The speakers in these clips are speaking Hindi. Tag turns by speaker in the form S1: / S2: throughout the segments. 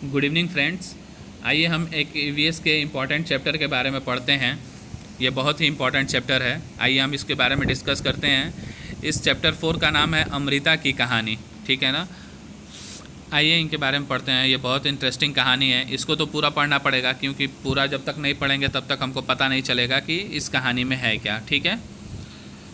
S1: Good evening friends. आइए हम एक ईवीएस के इम्पॉर्टेंट चैप्टर के बारे में पढ़ते हैं। ये बहुत ही इम्पॉर्टेंट चैप्टर है। आइए हम इसके बारे में डिस्कस करते हैं। इस चैप्टर 4 का नाम है अमृता की कहानी। ठीक है ना। आइए इनके बारे में पढ़ते हैं। ये बहुत इंटरेस्टिंग कहानी है। इसको तो पूरा पढ़ना पड़ेगा, क्योंकि पूरा जब तक नहीं पढ़ेंगे तब तक हमको पता नहीं चलेगा कि इस कहानी में है क्या। ठीक है,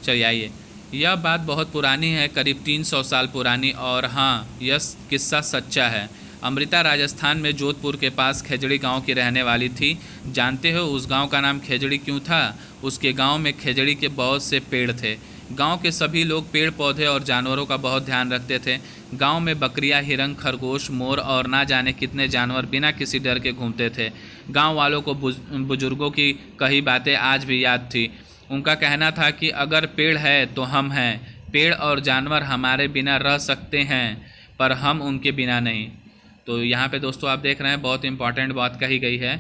S1: चलिए आइए। यह बात बहुत पुरानी है, करीब 300 साल पुरानी, और हाँ, यह किस्सा सच्चा है। अमृता राजस्थान में जोधपुर के पास खेजड़ी गांव की रहने वाली थी। जानते हो उस गांव का नाम खेजड़ी क्यों था? उसके गांव में खेजड़ी के बहुत से पेड़ थे। गांव के सभी लोग पेड़ पौधे और जानवरों का बहुत ध्यान रखते थे। गांव में बकरियां, हिरन, खरगोश, मोर और ना जाने कितने जानवर बिना किसी डर के घूमते थे। गांव वालों को बुजुर्गों की कही बातें आज भी याद थी। उनका कहना था कि अगर पेड़ है तो हम हैं। पेड़ और जानवर हमारे बिना रह सकते हैं, पर हम उनके बिना नहीं। तो यहाँ पे दोस्तों आप देख रहे हैं, बहुत इंपॉर्टेंट बात कही गई है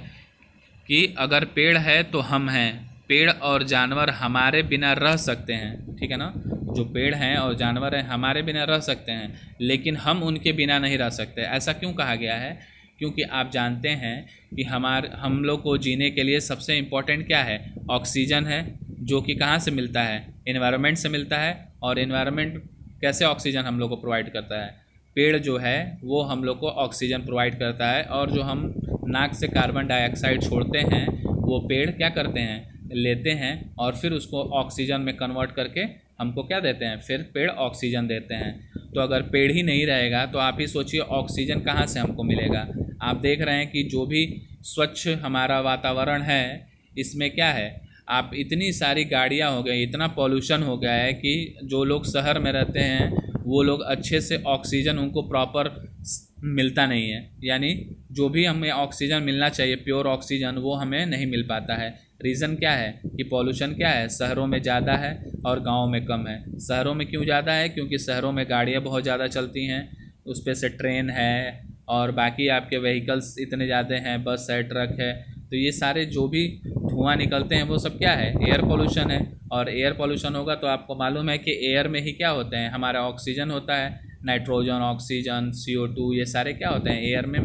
S1: कि अगर पेड़ है तो हम हैं। पेड़ और जानवर हमारे बिना रह सकते हैं। ठीक है ना। जो पेड़ हैं और जानवर हैं हमारे बिना रह सकते हैं, लेकिन हम उनके बिना नहीं रह सकते। ऐसा क्यों कहा गया है? क्योंकि आप जानते हैं कि हम लोग को जीने के लिए सबसे इम्पोर्टेंट क्या है? ऑक्सीजन है, जो कि कहाँ से मिलता है? एनवायरनमेंट से मिलता है। और एनवायरनमेंट कैसे ऑक्सीजन हम लोग को प्रोवाइड करता है? पेड़ जो है वो हम लोग को ऑक्सीजन प्रोवाइड करता है, और जो हम नाक से कार्बन डाइऑक्साइड छोड़ते हैं वो पेड़ क्या करते हैं? लेते हैं, और फिर उसको ऑक्सीजन में कन्वर्ट करके हमको क्या देते हैं? फिर पेड़ ऑक्सीजन देते हैं। तो अगर पेड़ ही नहीं रहेगा तो आप ही सोचिए ऑक्सीजन कहाँ से हमको मिलेगा। आप देख रहे हैं कि जो भी स्वच्छ हमारा वातावरण है, इसमें क्या है? आप इतनी सारी गाड़ियाँ हो गई, इतना पॉल्यूशन हो गया है कि जो लोग शहर में रहते हैं वो लोग अच्छे से ऑक्सीजन उनको प्रॉपर मिलता नहीं है। यानी जो भी हमें ऑक्सीजन मिलना चाहिए, प्योर ऑक्सीजन, वो हमें नहीं मिल पाता है। रीज़न क्या है? कि पॉल्यूशन क्या है? शहरों में ज़्यादा है और गाँव में कम है। शहरों में क्यों ज़्यादा है? क्योंकि शहरों में गाड़ियाँ बहुत ज़्यादा चलती हैं, उस पर से ट्रेन है और बाकी आपके व्हीकल्स इतने ज़्यादा हैं, बस है, ट्रक है। तो ये सारे जो भी धुआं निकलते हैं वो सब क्या है? एयर पोल्यूशन है। और एयर पोल्यूशन होगा तो आपको मालूम है कि एयर में ही क्या होते हैं? हमारा ऑक्सीजन होता है, नाइट्रोजन, ऑक्सीजन, CO2, ये सारे क्या होते हैं? एयर में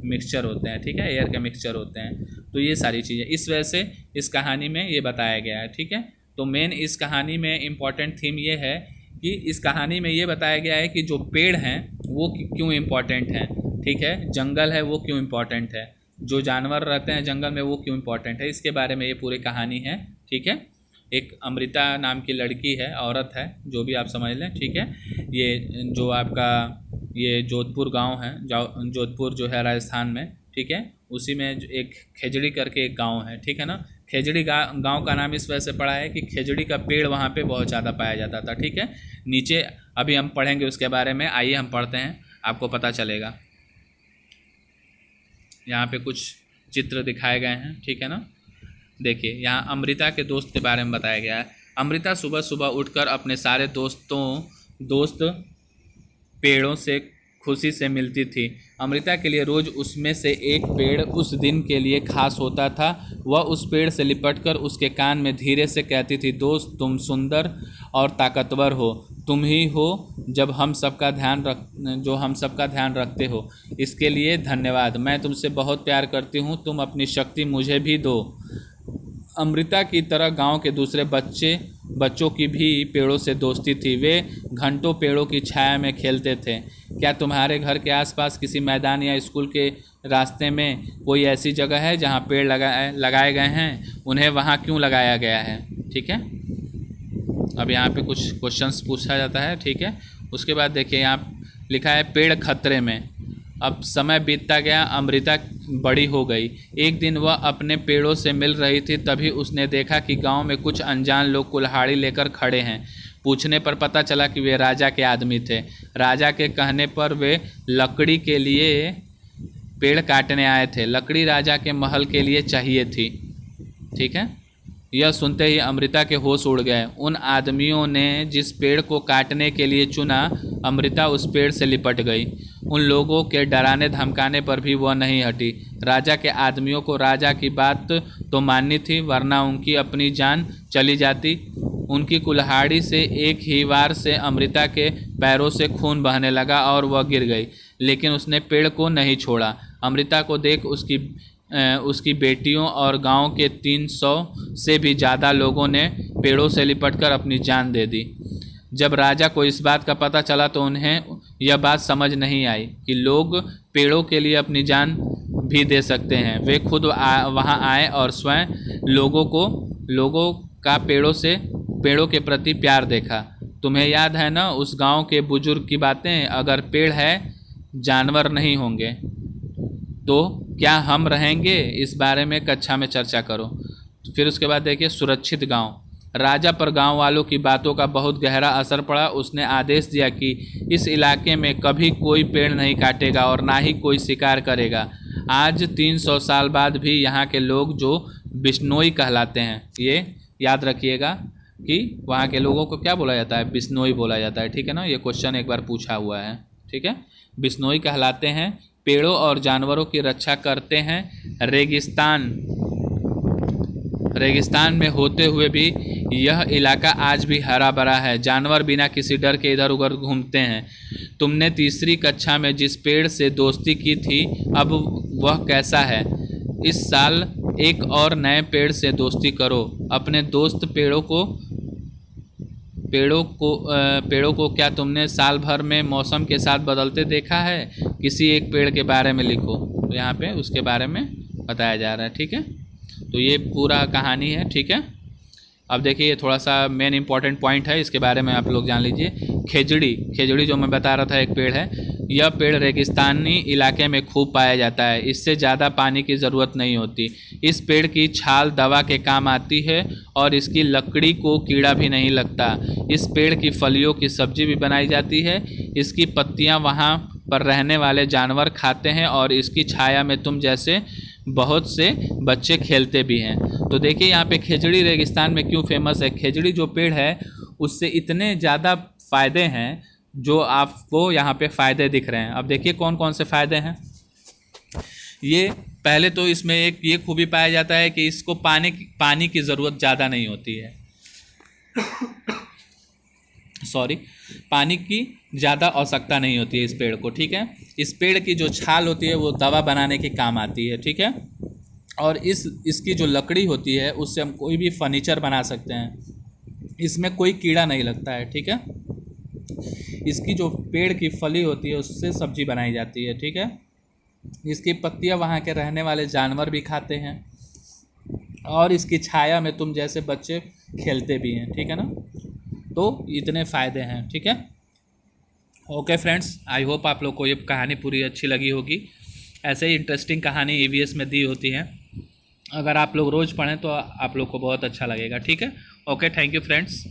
S1: मिक्सचर होते हैं। ठीक है, एयर के मिक्सचर होते हैं। तो ये सारी चीज़ें इस वजह से इस कहानी में ये बताया गया है। ठीक है, तो मेन इस कहानी में इम्पॉर्टेंट थीम ये है कि इस कहानी में ये बताया गया है कि जो पेड़ हैं वो क्यों इम्पॉर्टेंट हैं। ठीक है, जंगल है वो क्यों इम्पॉर्टेंट है, जो जानवर रहते हैं जंगल में वो क्यों इम्पोर्टेंट है, इसके बारे में ये पूरी कहानी है। ठीक है, एक अमृता नाम की लड़की है, औरत है, जो भी आप समझ लें। ठीक है, ये जो आपका ये जोधपुर गांव है, जोधपुर जो है राजस्थान में। ठीक है, उसी में एक खेजड़ी करके एक गांव है। ठीक है ना। खेजड़ी गांव का नाम इस वजह से पड़ा है कि खेजड़ी का पेड़ वहाँ पे बहुत ज़्यादा पाया जाता था। ठीक है, नीचे अभी हम पढ़ेंगे उसके बारे में। आइए हम पढ़ते हैं, आपको पता चलेगा। यहाँ पे कुछ चित्र दिखाए गए हैं। ठीक है ना। देखिए, यहाँ अमृता के दोस्त के बारे में बताया गया है। अमृता सुबह सुबह उठकर अपने सारे दोस्त पेड़ों से खुशी से मिलती थी। अमृता के लिए रोज़ उसमें से एक पेड़ उस दिन के लिए खास होता था। वह उस पेड़ से लिपटकर उसके कान में धीरे से कहती थी, दोस्त, तुम सुंदर और ताकतवर हो। तुम ही हो जो हम सबका ध्यान रखते हो। इसके लिए धन्यवाद। मैं तुमसे बहुत प्यार करती हूँ। तुम अपनी शक्ति मुझे भी दो। अमृता की तरह गांव के दूसरे बच्चों की भी पेड़ों से दोस्ती थी। वे घंटों पेड़ों की छाया में खेलते थे। क्या तुम्हारे घर के आसपास किसी मैदान या स्कूल के रास्ते में कोई ऐसी जगह है जहां पेड़ लगाए गए हैं? उन्हें वहां क्यों लगाया गया है? ठीक है, अब यहाँ पे कुछ क्वेश्चंस पूछा जाता है। ठीक है, उसके बाद देखिए यहाँ लिखा है पेड़ खतरे में। अब समय बीतता गया, अमृता बड़ी हो गई। एक दिन वह अपने पेड़ों से मिल रही थी, तभी उसने देखा कि गांव में कुछ अनजान लोग कुल्हाड़ी लेकर खड़े हैं। पूछने पर पता चला कि वे राजा के आदमी थे। राजा के कहने पर वे लकड़ी के लिए पेड़ काटने आए थे। लकड़ी राजा के महल के लिए चाहिए थी। ठीक है, यह सुनते ही अमृता के होश उड़ गए। उन आदमियों ने जिस पेड़ को काटने के लिए चुना, अमृता उस पेड़ से लिपट गई। उन लोगों के डराने धमकाने पर भी वह नहीं हटी। राजा के आदमियों को राजा की बात तो माननी थी, वरना उनकी अपनी जान चली जाती। उनकी कुल्हाड़ी से एक ही वार से अमृता के पैरों से खून बहने लगा और वह गिर गई, लेकिन उसने पेड़ को नहीं छोड़ा। अमृता को देख उसकी बेटियों और गांव के 300 से भी ज़्यादा लोगों ने पेड़ों से लिपटकर अपनी जान दे दी। जब राजा को इस बात का पता चला तो उन्हें यह बात समझ नहीं आई कि लोग पेड़ों के लिए अपनी जान भी दे सकते हैं। वे खुद वहां आए और स्वयं लोगों का पेड़ों के प्रति प्यार देखा। तुम्हें याद है ना उस गांव के बुजुर्ग की बातें, अगर पेड़ है जानवर नहीं होंगे तो क्या हम रहेंगे? इस बारे में कक्षा में चर्चा करो। फिर उसके बाद देखिए सुरक्षित गांव। राजा पर गांव वालों की बातों का बहुत गहरा असर पड़ा। उसने आदेश दिया कि इस इलाके में कभी कोई पेड़ नहीं काटेगा और ना ही कोई शिकार करेगा। आज 300 साल बाद भी यहाँ के लोग जो बिश्नोई कहलाते हैं, ये याद रखिएगा कि वहाँ के लोगों को क्या बोला जाता है? बिश्नोई बोला जाता है, ठीक है ना। ये क्वेश्चन एक बार पूछा हुआ है, ठीक है। बिश्नोई कहलाते हैं, पेड़ों और जानवरों की रक्षा करते हैं। रेगिस्तान में होते हुए भी यह इलाका आज भी हरा भरा है। जानवर बिना किसी डर के इधर उधर घूमते हैं। तुमने तीसरी कक्षा में जिस पेड़ से दोस्ती की थी अब वह कैसा है? इस साल एक और नए पेड़ से दोस्ती करो। अपने दोस्त पेड़ों को क्या तुमने साल भर में मौसम के साथ बदलते देखा है? किसी एक पेड़ के बारे में लिखो। तो यहाँ पे उसके बारे में बताया जा रहा है, ठीक है। तो ये पूरा कहानी है, ठीक है। अब देखिए ये थोड़ा सा मेन इंपॉर्टेंट पॉइंट है, इसके बारे में आप लोग जान लीजिए। खेजड़ी जो मैं बता रहा था एक पेड़ है। यह पेड़ रेगिस्तानी इलाके में खूब पाया जाता है। इससे ज़्यादा पानी की ज़रूरत नहीं होती। इस पेड़ की छाल दवा के काम आती है और इसकी लकड़ी को कीड़ा भी नहीं लगता। इस पेड़ की फलियों की सब्जी भी बनाई जाती है। इसकी पत्तियां वहाँ पर रहने वाले जानवर खाते हैं और इसकी छाया में तुम जैसे बहुत से बच्चे खेलते भी हैं। तो देखिए यहाँ पे खेजड़ी रेगिस्तान में क्यों फेमस है। खेजड़ी जो पेड़ है उससे इतने ज़्यादा फ़ायदे हैं जो आपको यहाँ पे फ़ायदे दिख रहे हैं। अब देखिए कौन कौन से फ़ायदे हैं। ये पहले तो इसमें एक ये खूबी पाया जाता है कि इसको पानी की ज़रूरत ज़्यादा नहीं होती है। पानी की ज़्यादा आवश्यकता नहीं होती है इस पेड़ को, ठीक है। इस पेड़ की जो छाल होती है वो दवा बनाने के काम आती है, ठीक है। और इसकी जो लकड़ी होती है उससे हम कोई भी फर्नीचर बना सकते हैं। इसमें कोई कीड़ा नहीं लगता है, ठीक है। इसकी जो पेड़ की फली होती है उससे सब्जी बनाई जाती है, ठीक है। इसकी पत्तियां वहाँ के रहने वाले जानवर भी खाते हैं और इसकी छाया में तुम जैसे बच्चे खेलते भी हैं, ठीक है ना। तो इतने फ़ायदे हैं, ठीक है। ओके फ्रेंड्स, आई होप आप लोग को ये कहानी पूरी अच्छी लगी होगी। ऐसे ही इंटरेस्टिंग कहानी EVS में दी होती है। अगर आप लोग रोज़ पढ़ें तो आप लोग को बहुत अच्छा लगेगा, ठीक है। Okay, thank you friends.